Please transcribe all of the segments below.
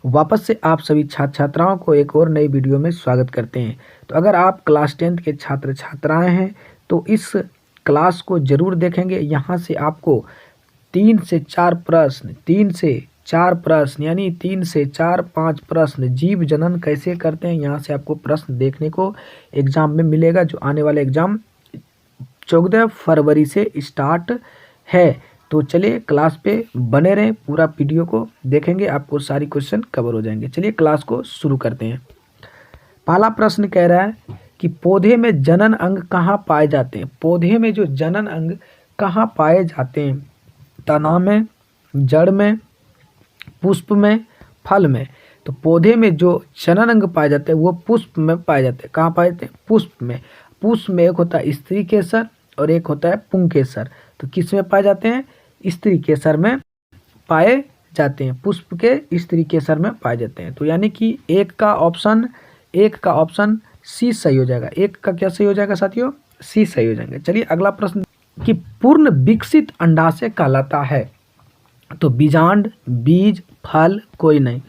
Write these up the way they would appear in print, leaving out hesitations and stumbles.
वापस से आप सभी छात्र छात्राओं को एक और नई वीडियो में स्वागत करते हैं। तो अगर आप क्लास 10th के छात्र छात्राएं हैं तो इस क्लास को ज़रूर देखेंगे। यहाँ से आपको 3 से 4 प्रश्न यानी 3 से 4 5 प्रश्न जीव जनन कैसे करते हैं, यहाँ से आपको प्रश्न देखने को एग्ज़ाम में मिलेगा, जो आने वाले एग्ज़ाम 14 फरवरी से स्टार्ट है। तो चलिए क्लास पे बने रहें, पूरा वीडियो को देखेंगे, आपको सारी क्वेश्चन कवर हो जाएंगे। चलिए क्लास को शुरू करते हैं। पहला प्रश्न कह रहा है कि पौधे में जनन अंग कहाँ पाए जाते हैं। पौधे में जो जनन अंग कहाँ पाए जाते हैं? तना में, जड़ में, पुष्प में, फल में। तो पौधे में जो जनन अंग पाए जाते हैं वो पुष्प में पाए जाते हैं। कहाँ पाए जाते हैं? पुष्प में। पुष्प में एक होता है स्त्री केसर और एक होता है पुंकेसर। तो किस में पाए जाते हैं? स्त्री केसर में पाए जाते हैं। पुष्प के स्त्री केसर में पाए जाते हैं। तो यानी कि एक का ऑप्शन सी सही हो जाएगा। एक का क्या सही हो जाएगा साथियों? सी सही हो जाएंगे। चलिए अगला प्रश्न कि पूर्ण विकसित अंडाशय कहलाता है। तो बीजांड, बीज, फल कोई नहीं।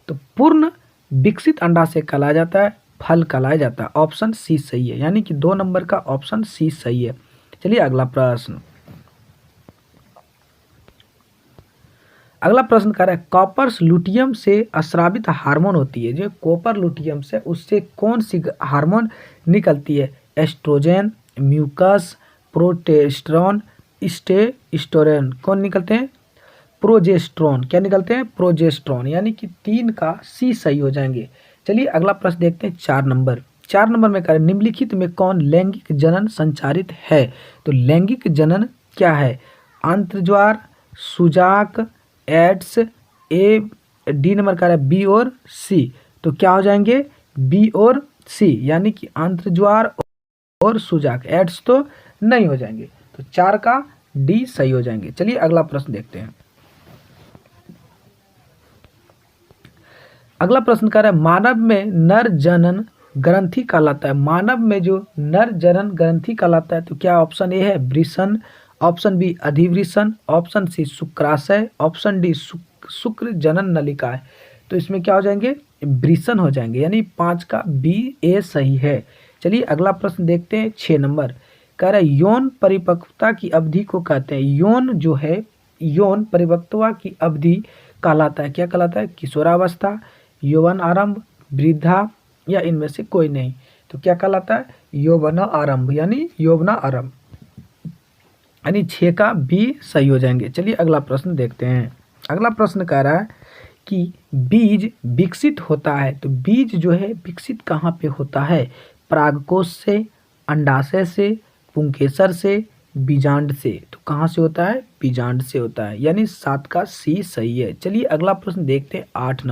तो पूर्ण विकसित अंडाशय कहलाया जाता है, फल कहलाया जाता है। ऑप्शन सी सही है, यानी कि 2 नंबर का ऑप्शन सी सही है। चलिए अगला प्रश्न कह रहा है कॉपर लुटियम से स्रावित हार्मोन होती है। जो कॉपर लुटियम से उससे कौन सी हार्मोन निकलती है? एस्ट्रोजन, म्यूकस, प्रोटेस्टेरोन, स्टेरोन। कौन निकलते हैं? प्रोजेस्ट्रॉन। क्या निकलते हैं? प्रोजेस्ट्रॉन। यानी कि 3 का सी सही हो जाएंगे। चलिए अगला प्रश्न देखते हैं। 4 नंबर में कह रहे निम्नलिखित में कौन लैंगिक जनन संचारित है? तो लैंगिक जनन क्या है? आंत्रज्वार, सुजाक, एड्स, डी नंबर का है बी और सी। तो क्या हो जाएंगे? बी और सी, यानी कि आंत्रज्वार और सुजाक। एड्स तो नहीं हो जाएंगे। तो 4 का डी सही हो जाएंगे। चलिए अगला प्रश्न देखते हैं। अगला प्रश्न कर रहा है मानव में नर जनन ग्रंथि कहलाता है। मानव में जो नर जनन ग्रंथि कहलाता है, तो क्या ऑप्शन ए है वृषण, ऑप्शन बी अधिवृषण, ऑप्शन सी शुक्राशय, ऑप्शन डी शुक्र जनन नलिका है। तो इसमें क्या हो जाएंगे? वृषण हो जाएंगे, यानी 5 का बी ए सही है। चलिए अगला प्रश्न देखते हैं। 6 नंबर कह रहा है यौन परिपक्वता की अवधि को कहते हैं। यौन जो है, यौन परिपक्वता की अवधि कहलाता है, क्या कहलाता है? किशोरावस्था, यौवन आरंभ, वृद्धा, या इनमें से कोई नहीं। तो क्या कहलाता है? यौवन आरंभ, यानी यौवना आरंभ, यानी 6 का बी सही हो जाएंगे। चलिए अगला प्रश्न देखते हैं। अगला प्रश्न कह रहा है कि बीज विकसित होता है। तो बीज जो है विकसित कहाँ पे होता है? परागकोश से, अंडाशय से, पुंकेसर से, बीजांड से। तो कहाँ से होता है? बीजांड से होता है, यानी 7 का सी सही है। चलिए अगला प्रश्न देखते हैं। 8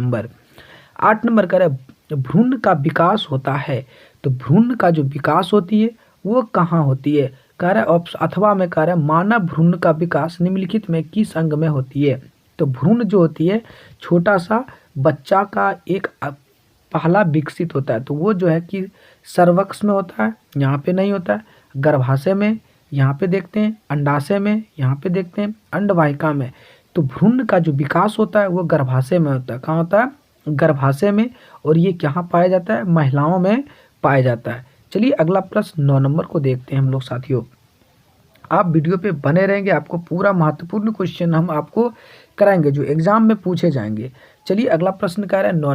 नंबर कह रहा है भ्रूण का विकास होता है। तो भ्रूण का जो विकास होती है वो कहाँ होती है? कह रहा है अथवा में कह रहा है मानव भ्रूण का विकास निम्नलिखित में किस अंग में होती है? तो भ्रूण जो होती है छोटा सा बच्चा का एक पहला विकसित होता है, तो वो जो है कि सर्वक्ष में होता है, यहाँ पे नहीं होता है। गर्भाशय में यहाँ पे देखते हैं, अंडाशय में यहाँ पे देखते हैं, अंडवाहिका में। तो भ्रूण का जो विकास होता है वो गर्भाशय में होता है। कहाँ होता है? गर्भाशय में। और ये कहाँ पाया जाता है? महिलाओं में पाया जाता है। चलिए अगला प्रश्न 9 नंबर को देखते हैं हम लोग साथियों। आप वीडियो पे बने रहेंगे, आपको पूरा महत्वपूर्ण क्वेश्चन हम आपको कराएंगे जो एग्जाम में पूछे जाएंगे। चलिए अगला प्रश्न कह रहा है 9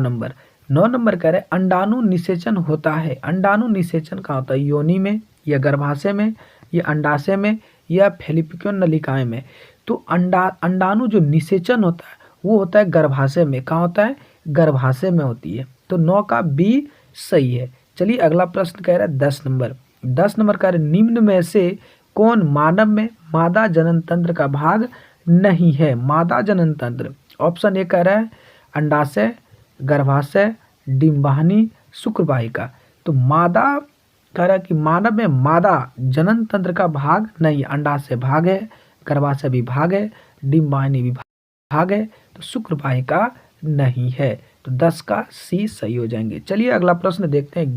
नंबर कह रहा है अंडाणु निषेचन होता है। अंडाणु निषेचन कहाँ होता है? योनि में, या गर्भाशय में, या अंडाशय में, या फैलोपियन नलिकाएं में। तो अंडाणु जो निषेचन होता है वो होता है गर्भाशय में। कहाँ होता है? गर्भाशय में होती है। तो 9 का बी सही है। चलिए अगला प्रश्न कह रहा है 10 नंबर कह रहा है निम्न में से कौन मानव में मादा जनन तंत्र का भाग नहीं है? मादा जनन तंत्र। ऑप्शन ए कह रहा है अंडाशय, गर्भाशय, डिंबवाहिनी, शुक्रवाहिका। तो मादा कह रहा है कि मानव में मादा जनन तंत्र का भाग नहीं। अंडाशय भाग है, गर्भाशय भी भाग है, डिंबवाहिनी भी भाग है, तो शुक्रवाहिका नहीं है। तो 10 का सी सही हो जाएंगे। चलिए अगला प्रश्न देखते हैं।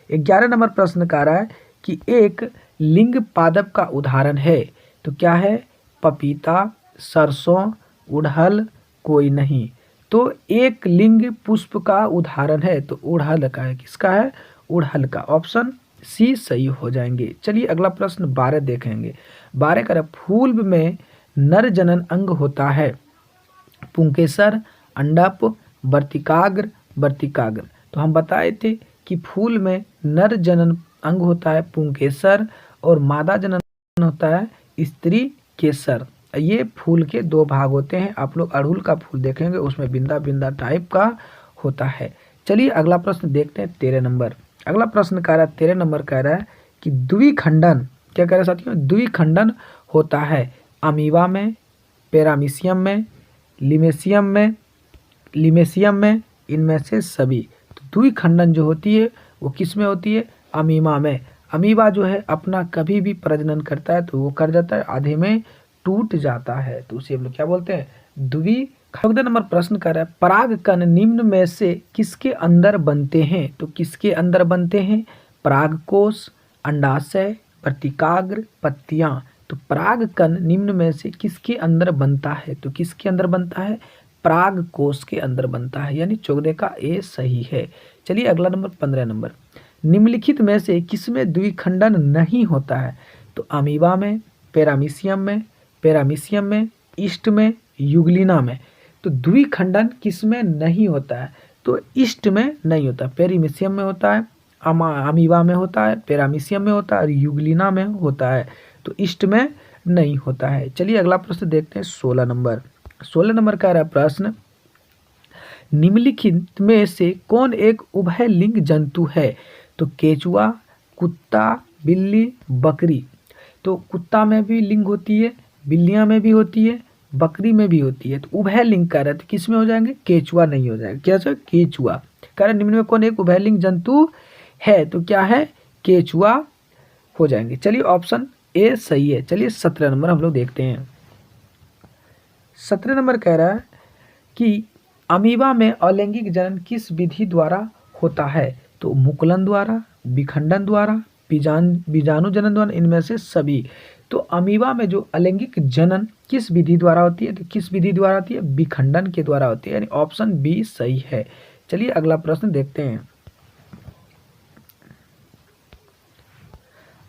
11 नंबर प्रश्न कह रहा है कि एक लिंग पादप का उदाहरण है। तो क्या है? पपीता, सरसों, उड़हल कोई नहीं। तो एक लिंग पुष्प का उदाहरण है, तो उड़हल का है। किसका है? उड़हल का। ऑप्शन सी सही हो जाएंगे। चलिए अगला प्रश्न 12 देखेंगे। 12 का फूल में नर जनन अंग होता है, पुंकेसर, अंडप, वर्तिकाग्र, वर्तिकाग्र। तो हम बताए थे कि फूल में नर जनन अंग होता है पुंकेसर और मादा जनन होता है स्त्री केसर। ये फूल के दो भाग होते हैं। आप लोग अड़हुल का फूल देखेंगे, उसमें बिंदा बिंदा टाइप का होता है। चलिए अगला प्रश्न देखते हैं 13 नंबर। अगला प्रश्न कह रहा है 13 नंबर कह रहा है कि द्विखंडन, क्या कह रहे हैं साथियों? द्विखंडन होता है अमीबा में, पैरामीशियम में, लिमेशियम में, इनमें से सभी। तो द्विखंडन जो होती है वो किस में होती है? अमीबा में। अमीबा जो है अपना कभी भी प्रजनन करता है तो वो कर जाता है, आधे में टूट जाता है, तो उसे हम लोग क्या बोलते हैं? द्वि। 14 नंबर प्रश्न कर रहा है परागकण निम्न में से किसके अंदर बनते हैं? तो किसके अंदर बनते हैं? परागकोश, अंडाशय, वर्तिकाग्र, पत्तियां। तो परागकण निम्न में से किसके अंदर बनता है? तो किसके अंदर बनता है? परागकोश के अंदर बनता है, यानी 14 का ए सही है। चलिए अगला नंबर 15 नंबर। निम्नलिखित में से किसमें द्विखंडन नहीं होता है? तो अमीबा में, पैरामीशियम में, ईस्ट में, युगलिना में। तो द्विखंडन किसमें नहीं होता है? तो ईस्ट में नहीं होता, पेरीमीशियम में होता है, अमीबा में होता है, पैरामीशियम में होता है और युगलिना में होता है। तो ईस्ट में नहीं होता है। चलिए अगला प्रश्न देखते हैं 16 नंबर। 16 नंबर का रहा प्रश्न, निम्नलिखित में से कौन एक उभयलिंग जंतु है? तो केचुआ, कुत्ता, बिल्ली, बकरी। तो कुत्ता में भी लिंग होती है, बिल्लियां में भी होती है, बकरी में भी होती है। तो उभयलिंग कह रहे थे, किस में हो जाएंगे? केचुआ नहीं हो जाएगा। क्या सर? केचुआ। कह रहे निम्न में कौन एक उभयलिंग जंतु है? तो क्या है? केचुआ हो जाएंगे। चलिए ऑप्शन ए सही है। चलिए 17 नंबर हम लोग देखते हैं। 17 नंबर कह रहा है कि अमीबा में अलैंगिक जनन किस विधि द्वारा होता है? तो मुकुलन द्वारा, विखंडन द्वारा, बीजाणु जनन द्वारा, इनमें से सभी। तो अमीबा में जो अलैंगिक जनन किस विधि द्वारा होती है? तो किस विधि द्वारा होती है? विखंडन के द्वारा होती है, यानी ऑप्शन बी सही है। चलिए अगला प्रश्न देखते हैं।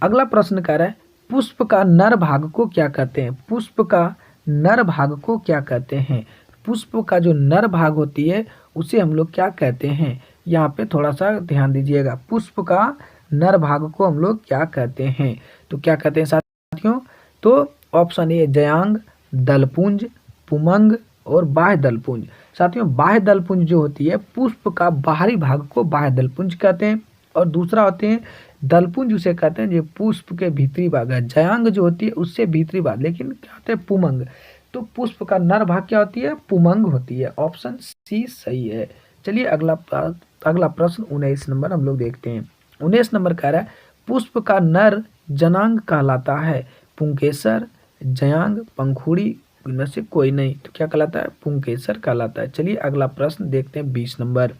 अगला प्रश्न कह रहा है पुष्प का नर भाग को क्या कहते हैं? पुष्प का नर भाग को क्या कहते हैं? पुष्प का जो नर भाग होती है उसे हम लोग क्या कहते हैं? यहाँ पे थोड़ा सा ध्यान दीजिएगा। पुष्प का नर भाग को हम लोग क्या कहते हैं? तो क्या कहते हैं साथियों? तो ऑप्शन ए जयांग, दलपुंज, पुमंग और बाह्य दलपुंज। साथियों बाह्य दलपुंज जो होती है पुष्प का बाहरी भाग को बाह्य दलपुंज कहते हैं, और दूसरा होते हैं दलपुंज उसे कहते हैं जो पुष्प के भीतरी भाग है। जयांग जो होती है उससे भीतरी भाग, लेकिन क्या होते हैं? पुमंग। तो पुष्प का नर भाग क्या होती है? पुमंग होती है। ऑप्शन सी सही है। चलिए अगला प्रश्न 19 नंबर हम लोग देखते हैं। 19 नंबर कह रहा है पुष्प का नर जनांग कहलाता है पुंकेसर, जयांग, पंखुड़ी, इनमें से कोई नहीं। तो क्या कहलाता है? पुंकेसर कहलाता है। चलिए अगला प्रश्न देखते हैं 20 नंबर।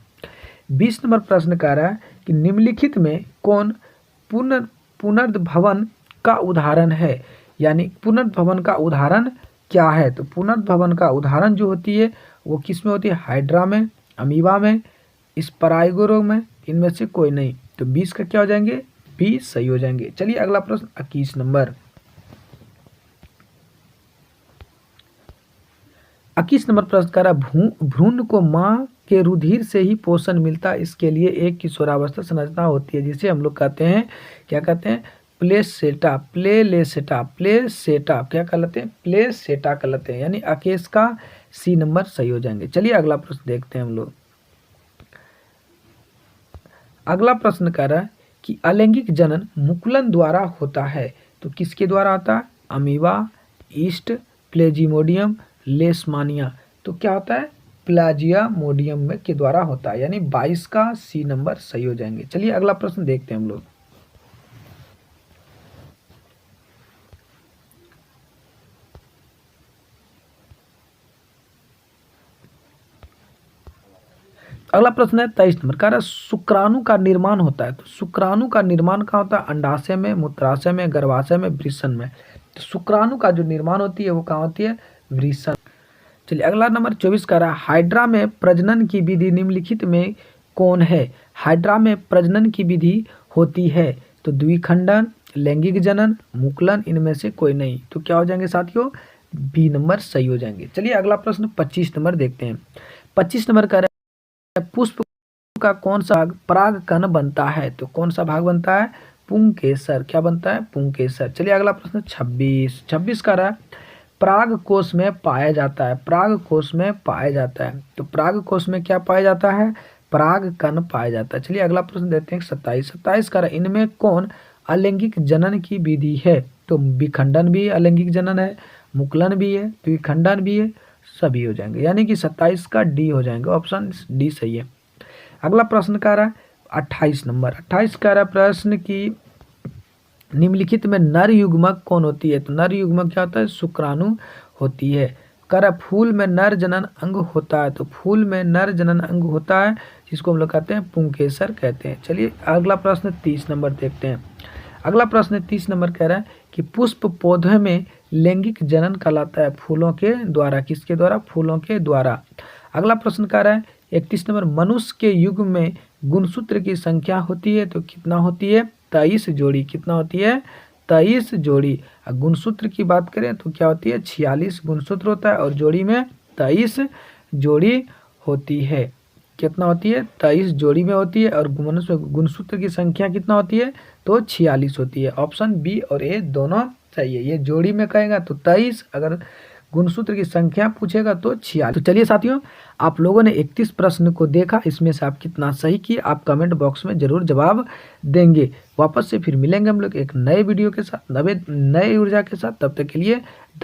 20 नंबर प्रश्न कह रहा है कि निम्नलिखित में कौन पुनर्भवन का उदाहरण है? यानी पुनर्भवन का उदाहरण क्या है? तो पुनर्भवन का उदाहरण जो होती है वो किस में होती है? हाइड्रा में, अमीबा में, स्पराइगोरो में, इनमें से कोई नहीं। तो 20 का क्या हो जाएंगे? बी सही हो जाएंगे। चलिए अगला प्रश्न 21 नंबर। 21 नंबर प्रश्न कर रहा भ्रूण को माँ के रुधिर से ही पोषण मिलता है, इसके लिए एक किशोरावस्था संरचना होती है जिसे हम लोग कहते हैं, क्या कहते हैं? प्लेसेटा, क्या कहलाते हैं? प्लेसेटा कहलाते हैं, यानी अकेश का सी नंबर सही हो जाएंगे। चलिए अगला प्रश्न देखते हैं हम लोग। अगला प्रश्न कह रहा है कि अलैंगिक जनन मुकुलन द्वारा होता है, तो किसके द्वारा होता है? Amoeba, yeast, plasmodium, leishmania. तो क्या होता है? प्लाजियामोडियम में के द्वारा होता है, यानी 22 का सी नंबर सही हो जाएंगे। चलिए अगला प्रश्न देखते हैं हम लोग। अगला प्रश्न है 23 नंबर का, शुक्राणु का निर्माण होता है। तो शुक्राणु का निर्माण कहाँ होता है? अंडाशय में, मूत्राशय में, गर्भाशय में, वृषण में। तो शुक्राणु का जो निर्माण होती है वो कहाँ होती है? वृषण। चलिए अगला नंबर 24 का रहा, हाइड्रा में प्रजनन की विधि निम्नलिखित में कौन है? हाइड्रा में प्रजनन की विधि होती है तो द्विखंडन, लैंगिक जनन, मुकुलन, इनमें से कोई नहीं। तो क्या हो जाएंगे साथियों? बी नंबर सही हो जाएंगे। चलिए अगला प्रश्न 25 नंबर देखते हैं। 25 नंबर का है, पुष्प का कौन सा भाग परागकण बनता है? तो कौन सा भाग बनता है? पुंकेसर। क्या बनता है? पुंकेसर। चलिए अगला प्रश्न 26 का रहा, पराग कोश में पाया जाता है। पराग कोश में पाया जाता है तो पराग कोश में क्या पाया जाता है? पराग कण पाया जाता है। चलिए अगला प्रश्न देते हैं 27 का रहा, इनमें कौन अलैंगिक जनन की विधि है? तो विखंडन भी अलैंगिक जनन है, मुकुलन भी है, द्विखंडन भी है, सभी हो जाएंगे, यानी कि 27 का डी हो जाएंगे, ऑप्शन डी सही है। अगला प्रश्न का रहा 28 नंबर। 28 का रहा प्रश्न की निम्नलिखित में नर युग्मक कौन होती है? तो नर युग्मक क्या होता है? शुक्राणु होती है। कर फूल में नर जनन अंग होता है तो फूल में नर जनन अंग होता है जिसको हम लोग कहते हैं पुंकेसर कहते हैं। चलिए अगला प्रश्न 30 नंबर देखते हैं। अगला प्रश्न 30 नंबर कह रहा है कि पुष्प पौधे में लैंगिक जनन कहलाता है फूलों के द्वारा। किसके द्वारा? फूलों के द्वारा। अगला प्रश्न कह रहा है 31 नंबर, मनुष्य के युग में गुणसूत्र की संख्या होती है तो कितना होती है? 23 जोड़ी। कितना होती है? 23 जोड़ी। गुणसूत्र की बात करें तो क्या होती है? 46 गुणसूत्र होता है और जोड़ी में 23 जोड़ी होती है। कितना होती है? 23 जोड़ी में होती है और मनुष्य में गुणसूत्र की संख्या कितना होती है? तो 46 होती है। ऑप्शन बी और ए दोनों सही है। ये जोड़ी में कहेगा तो 23, अगर गुणसूत्र की संख्या पूछेगा तो 46। तो चलिए साथियों, आप लोगों ने 31 प्रश्न को देखा, इसमें से आप कितना सही किए आप कमेंट बॉक्स में जरूर जवाब देंगे। वापस से फिर मिलेंगे हम लोग एक नए वीडियो के साथ, नए ऊर्जा के साथ। तब तक के लिए धन्यवाद।